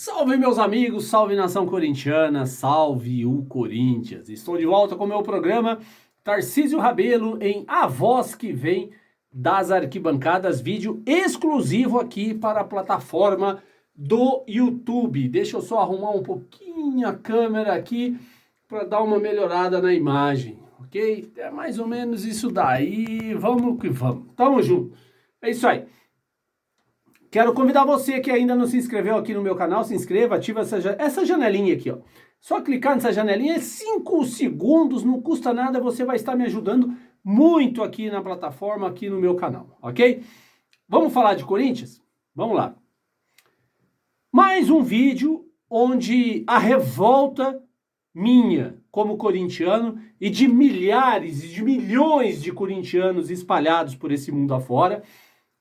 Salve meus amigos, salve nação corintiana, salve o Corinthians. Estou de volta com o meu programa Tarcísio Rabelo em A Voz que Vem das Arquibancadas, vídeo exclusivo aqui para a plataforma do YouTube. Deixa eu só arrumar um pouquinho a câmera aqui para dar uma melhorada na imagem, ok? É mais ou menos isso daí, vamos que vamos. Tamo junto, é isso aí. Quero convidar você que ainda não se inscreveu aqui no meu canal, se inscreva, ativa essa janelinha aqui, ó. Só clicar nessa janelinha, 5 segundos, não custa nada, você vai estar me ajudando muito aqui na plataforma, aqui no meu canal, ok? Vamos falar de Corinthians? Vamos lá. Mais um vídeo onde a revolta minha como corintiano e de milhares e de milhões de corintianos espalhados por esse mundo afora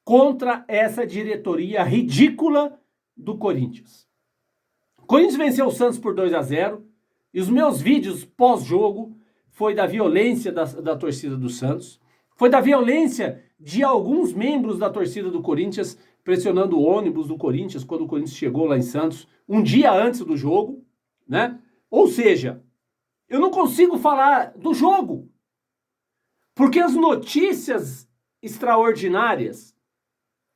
contra essa diretoria ridícula do Corinthians. O Corinthians venceu o Santos por 2-0 e os meus vídeos pós-jogo foi da violência da torcida do Santos, foi da violência de alguns membros da torcida do Corinthians pressionando o ônibus do Corinthians quando o Corinthians chegou lá em Santos, um dia antes do jogo, né? Ou seja, eu não consigo falar do jogo, porque as notícias extraordinárias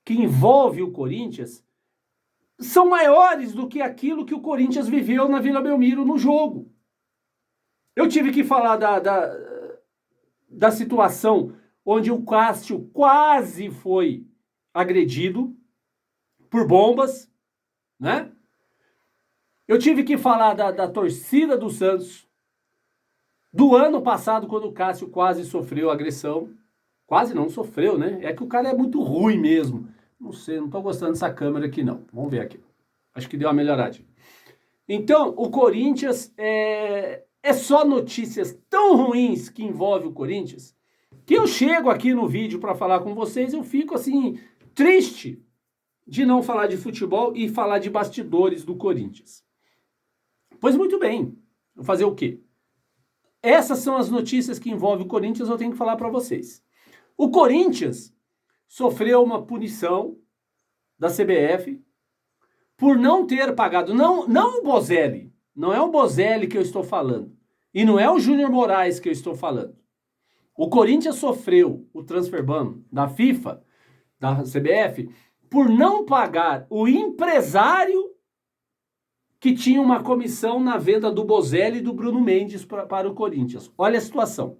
que envolve o Corinthians são maiores do que aquilo que o Corinthians viveu na Vila Belmiro no jogo. Eu tive que falar da situação onde o Cássio quase foi agredido por bombas, né? Eu tive que falar da torcida do Santos do ano passado, quando o Cássio quase sofreu agressão. Quase não sofreu, né? É que o cara é muito ruim mesmo. Não sei, não tô gostando dessa câmera aqui não. Vamos ver aqui. Acho que deu uma melhoradinha. Então, o Corinthians é só notícias tão ruins que envolvem o Corinthians, que eu chego aqui no vídeo para falar com vocês, eu fico assim, triste de não falar de futebol e falar de bastidores do Corinthians. Pois muito bem, vou fazer o quê? Essas são as notícias que envolvem o Corinthians, eu tenho que falar para vocês. O Corinthians sofreu uma punição da CBF por não ter pagado, não o Bozelli, não é o Bozelli que eu estou falando, e não é o Júnior Moraes que eu estou falando. O Corinthians sofreu o transfer ban da FIFA, da CBF, por não pagar o empresário que tinha uma comissão na venda do Bozelli e do Bruno Mendes para o Corinthians. Olha a situação.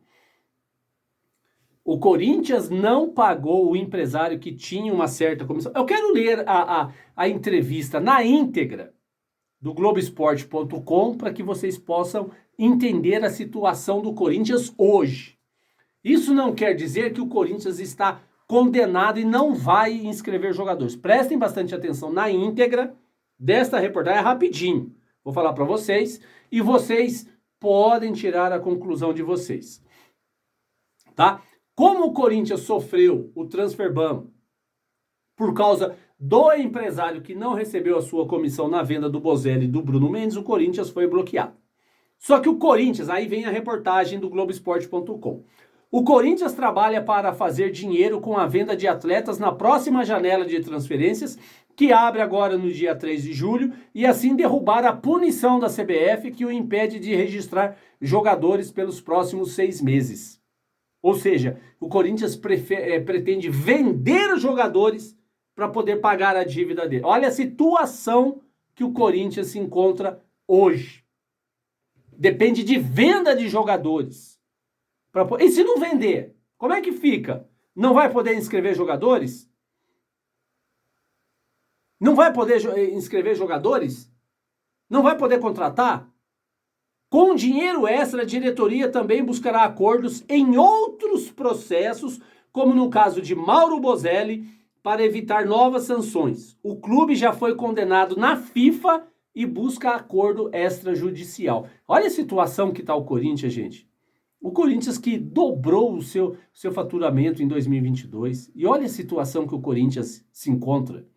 O Corinthians não pagou o empresário que tinha uma certa comissão. Eu quero ler a entrevista na íntegra do Globoesporte.com para que vocês possam entender a situação do Corinthians hoje. Isso não quer dizer que o Corinthians está condenado e não vai inscrever jogadores. Prestem bastante atenção na íntegra desta reportagem, é rapidinho. Vou falar para vocês e vocês podem tirar a conclusão de vocês. Tá? Como o Corinthians sofreu o transfer ban por causa do empresário que não recebeu a sua comissão na venda do Bozelli e do Bruno Mendes, o Corinthians foi bloqueado. Só que o Corinthians, aí vem a reportagem do Globoesporte.com. O Corinthians trabalha para fazer dinheiro com a venda de atletas na próxima janela de transferências, que abre agora no dia 3 de julho, e assim derrubar a punição da CBF que o impede de registrar jogadores pelos próximos 6 meses. Ou seja, o Corinthians pretende vender os jogadores para poder pagar a dívida dele. Olha a situação que o Corinthians se encontra hoje. Depende de venda de jogadores. E se não vender, como é que fica? Não vai poder inscrever jogadores? Não vai poder inscrever jogadores? Não vai poder contratar? Com dinheiro extra, a diretoria também buscará acordos em outros processos, como no caso de Mauro Bozelli, para evitar novas sanções. O clube já foi condenado na FIFA e busca acordo extrajudicial. Olha a situação que está o Corinthians, gente. O Corinthians que dobrou o seu faturamento em 2022. E olha a situação que o Corinthians se encontra.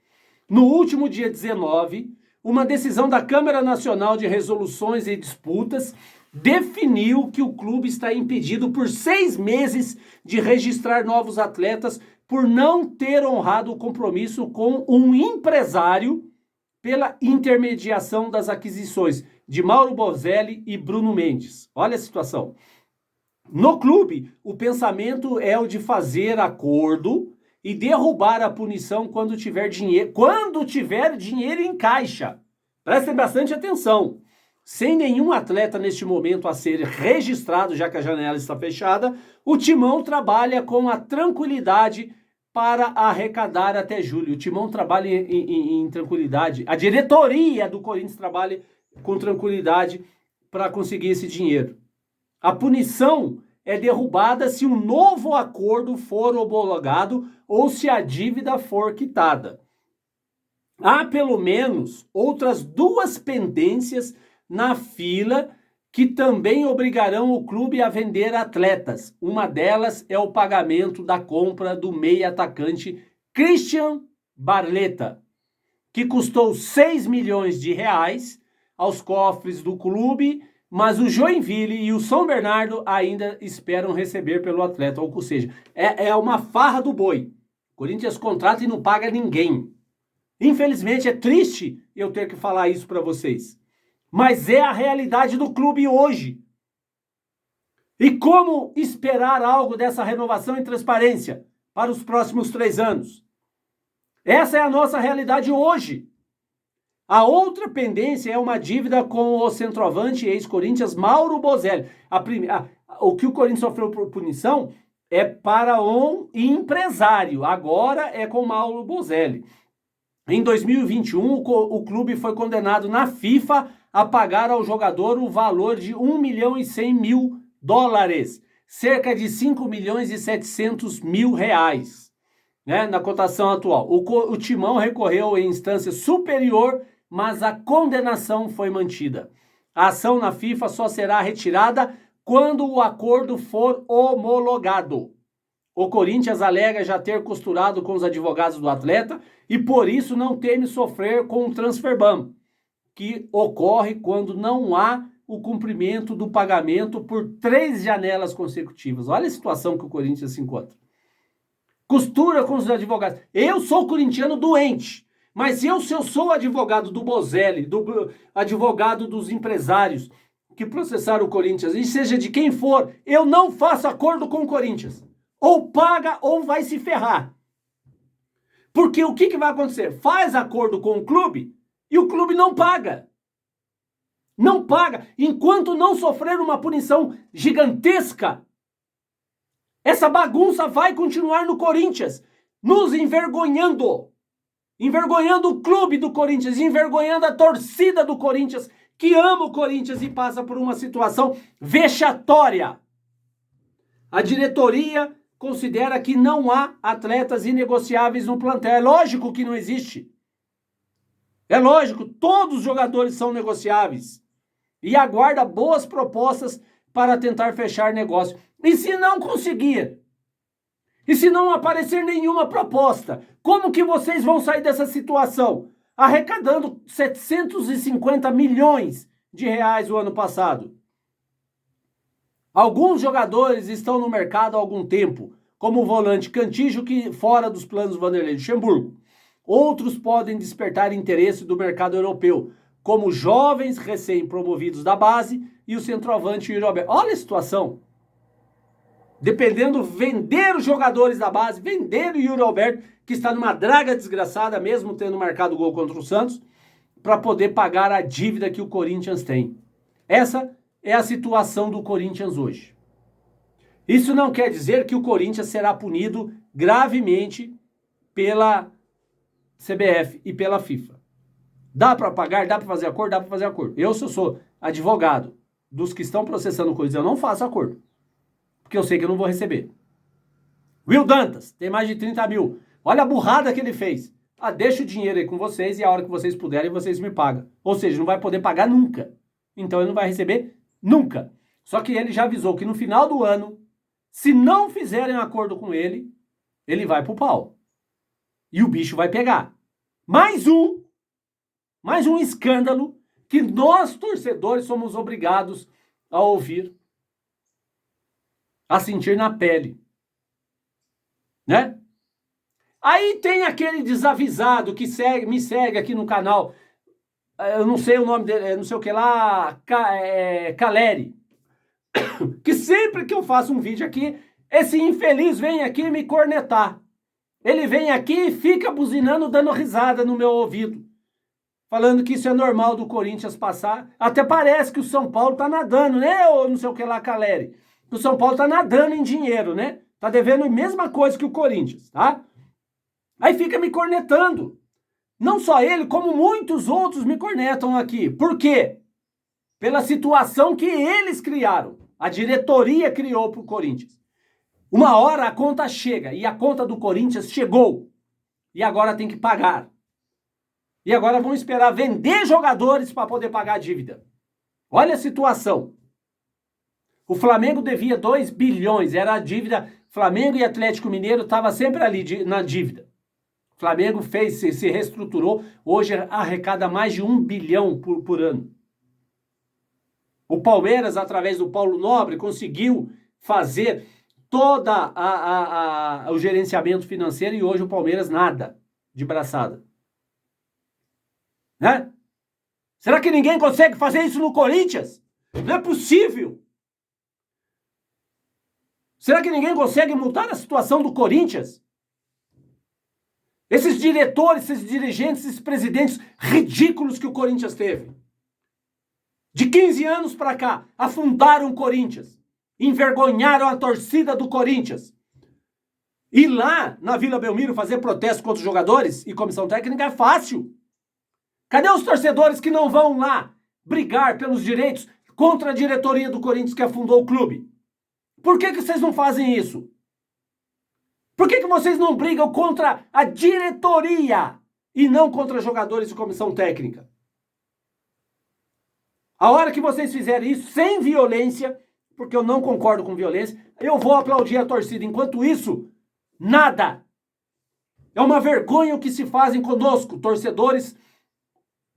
No último dia 19, uma decisão da Câmara Nacional de Resoluções e Disputas definiu que o clube está impedido por 6 meses de registrar novos atletas por não ter honrado o compromisso com um empresário pela intermediação das aquisições de Mauro Bozelli e Bruno Mendes. Olha a situação. No clube, o pensamento é o de fazer acordo e derrubar a punição quando tiver dinheiro em caixa. Prestem bastante atenção. Sem nenhum atleta neste momento a ser registrado, já que a janela está fechada, o Timão trabalha com a tranquilidade para arrecadar até julho. O Timão trabalha em tranquilidade. A diretoria do Corinthians trabalha com tranquilidade para conseguir esse dinheiro. A punição é derrubada se um novo acordo for homologado ou se a dívida for quitada. Há pelo menos outras 2 pendências na fila que também obrigarão o clube a vender atletas. Uma delas é o pagamento da compra do meia atacante Christian Barletta, que custou 6 milhões de reais aos cofres do clube, mas o Joinville e o São Bernardo ainda esperam receber pelo atleta, ou seja, é uma farra do boi. O Corinthians contrata e não paga ninguém. Infelizmente é triste eu ter que falar isso para vocês, mas é a realidade do clube hoje. E como esperar algo dessa renovação e transparência para os próximos 3 anos? Essa é a nossa realidade hoje. A outra pendência é uma dívida com o centroavante ex-Corinthians Mauro Bozelli. O que o Corinthians sofreu por punição é para um empresário, agora é com Mauro Bozelli. Em 2021, o clube foi condenado na FIFA a pagar ao jogador o valor de $1.100.000, cerca de 5.700.000 reais, né, na cotação atual. O Timão recorreu em instância superior, mas a condenação foi mantida. A ação na FIFA só será retirada quando o acordo for homologado. O Corinthians alega já ter costurado com os advogados do atleta e por isso não teme sofrer com o transfer ban, que ocorre quando não há o cumprimento do pagamento por 3 janelas consecutivas. Olha a situação que o Corinthians se encontra. Costura com os advogados. Eu sou corintiano doente, mas se eu sou advogado do Bozelli, do advogado dos empresários que processaram o Corinthians, e seja de quem for, eu não faço acordo com o Corinthians. Ou paga ou vai se ferrar. Porque o que vai acontecer? Faz acordo com o clube e o clube não paga. Não paga. Enquanto não sofrer uma punição gigantesca, essa bagunça vai continuar no Corinthians, nos envergonhando. Envergonhando o clube do Corinthians, envergonhando a torcida do Corinthians, que ama o Corinthians e passa por uma situação vexatória. A diretoria considera que não há atletas inegociáveis no plantel. É lógico que não existe. É lógico, todos os jogadores são negociáveis. E aguarda boas propostas para tentar fechar negócio. E se não conseguir? E se não aparecer nenhuma proposta? Como que vocês vão sair dessa situação? Arrecadando 750 milhões de reais o ano passado. Alguns jogadores estão no mercado há algum tempo, como o volante Cantillo, que fora dos planos do Vanderlei Luxemburgo. Outros podem despertar interesse do mercado europeu, como jovens recém-promovidos da base e o centroavante Yuri Alberto. Olha a situação. Dependendo, vender os jogadores da base, vender o Yuri Alberto, que está numa draga desgraçada, mesmo tendo marcado gol contra o Santos, para poder pagar a dívida que o Corinthians tem. Essa é a situação do Corinthians hoje. Isso não quer dizer que o Corinthians será punido gravemente pela CBF e pela FIFA. Dá para pagar? Dá para fazer acordo? Dá para fazer acordo. Eu, se eu sou advogado dos que estão processando o Corinthians, eu não faço acordo. Porque eu sei que eu não vou receber. Will Dantas, tem mais de 30 mil. Olha a burrada que ele fez. Deixa o dinheiro aí com vocês e a hora que vocês puderem, vocês me pagam. Ou seja, não vai poder pagar nunca. Então ele não vai receber nunca. Só que ele já avisou que no final do ano, se não fizerem um acordo com ele, ele vai pro pau. E o bicho vai pegar. Mais um escândalo que nós, torcedores, somos obrigados a ouvir, a sentir na pele. Né? Aí tem aquele desavisado que me segue aqui no canal eu não sei o nome dele, não sei o que lá, Caleri, que sempre que eu faço um vídeo aqui, esse infeliz vem aqui me cornetar. Ele vem aqui e fica buzinando, dando risada no meu ouvido, falando que isso é normal do Corinthians passar. Até parece que o São Paulo tá nadando, né? Ou não sei o que lá, Caleri. O São Paulo tá nadando em dinheiro, né? Tá devendo a mesma coisa que o Corinthians, tá? Aí fica me cornetando. Não só ele, como muitos outros me cornetam aqui. Por quê? Pela situação que eles criaram. A diretoria criou pro Corinthians. Uma hora a conta chega, e a conta do Corinthians chegou. E agora tem que pagar. E agora vão esperar vender jogadores para poder pagar a dívida. Olha a situação. O Flamengo devia 2 bilhões, era a dívida. Flamengo e Atlético Mineiro estavam sempre ali na dívida. O Flamengo se reestruturou, hoje arrecada mais de 1 bilhão por ano. O Palmeiras, através do Paulo Nobre, conseguiu fazer todo o gerenciamento financeiro e hoje o Palmeiras nada, de braçada. Né? Será que ninguém consegue fazer isso no Corinthians? Não é possível. Será que ninguém consegue mudar a situação do Corinthians? Esses diretores, esses dirigentes, esses presidentes ridículos que o Corinthians teve. De 15 anos para cá, afundaram o Corinthians. Envergonharam a torcida do Corinthians. Ir lá na Vila Belmiro fazer protesto contra os jogadores e comissão técnica é fácil. Cadê os torcedores que não vão lá brigar pelos direitos contra a diretoria do Corinthians que afundou o clube? Por que vocês não fazem isso? Por que vocês não brigam contra a diretoria e não contra jogadores e comissão técnica? A hora que vocês fizerem isso sem violência, porque eu não concordo com violência, eu vou aplaudir a torcida. Enquanto isso, nada. É uma vergonha o que se fazem conosco, torcedores.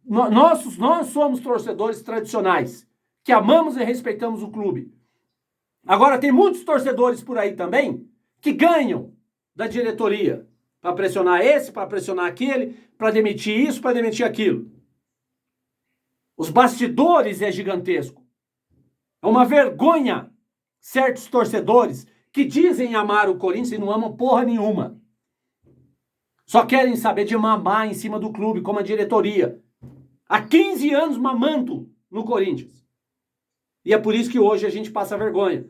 Nós somos torcedores tradicionais, que amamos e respeitamos o clube. Agora, tem muitos torcedores por aí também que ganham da diretoria para pressionar esse, para pressionar aquele, para demitir isso, para demitir aquilo. Os bastidores é gigantesco. É uma vergonha certos torcedores que dizem amar o Corinthians e não amam porra nenhuma. Só querem saber de mamar em cima do clube, como a diretoria. Há 15 anos mamando no Corinthians. E é por isso que hoje a gente passa vergonha.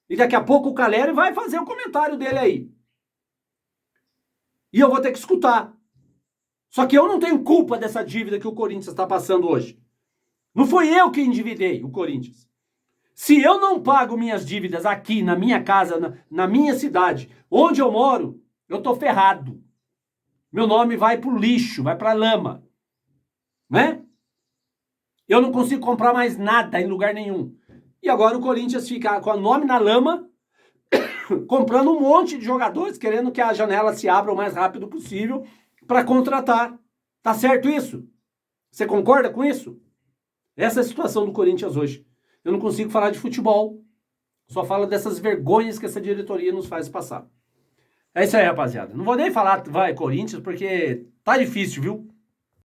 E daqui a pouco o Caleri vai fazer o comentário dele aí. E eu vou ter que escutar. Só que eu não tenho culpa dessa dívida que o Corinthians está passando hoje. Não fui eu que endividei o Corinthians. Se eu não pago minhas dívidas aqui na minha casa, na minha cidade, onde eu moro, eu tô ferrado. Meu nome vai pro lixo, vai pra lama. Né? Eu não consigo comprar mais nada em lugar nenhum. E agora o Corinthians fica com o nome na lama, comprando um monte de jogadores, querendo que a janela se abra o mais rápido possível para contratar. Tá certo isso? Você concorda com isso? Essa é a situação do Corinthians hoje. Eu não consigo falar de futebol. Só falo dessas vergonhas que essa diretoria nos faz passar. É isso aí, rapaziada. Não vou nem falar vai Corinthians, porque tá difícil, viu?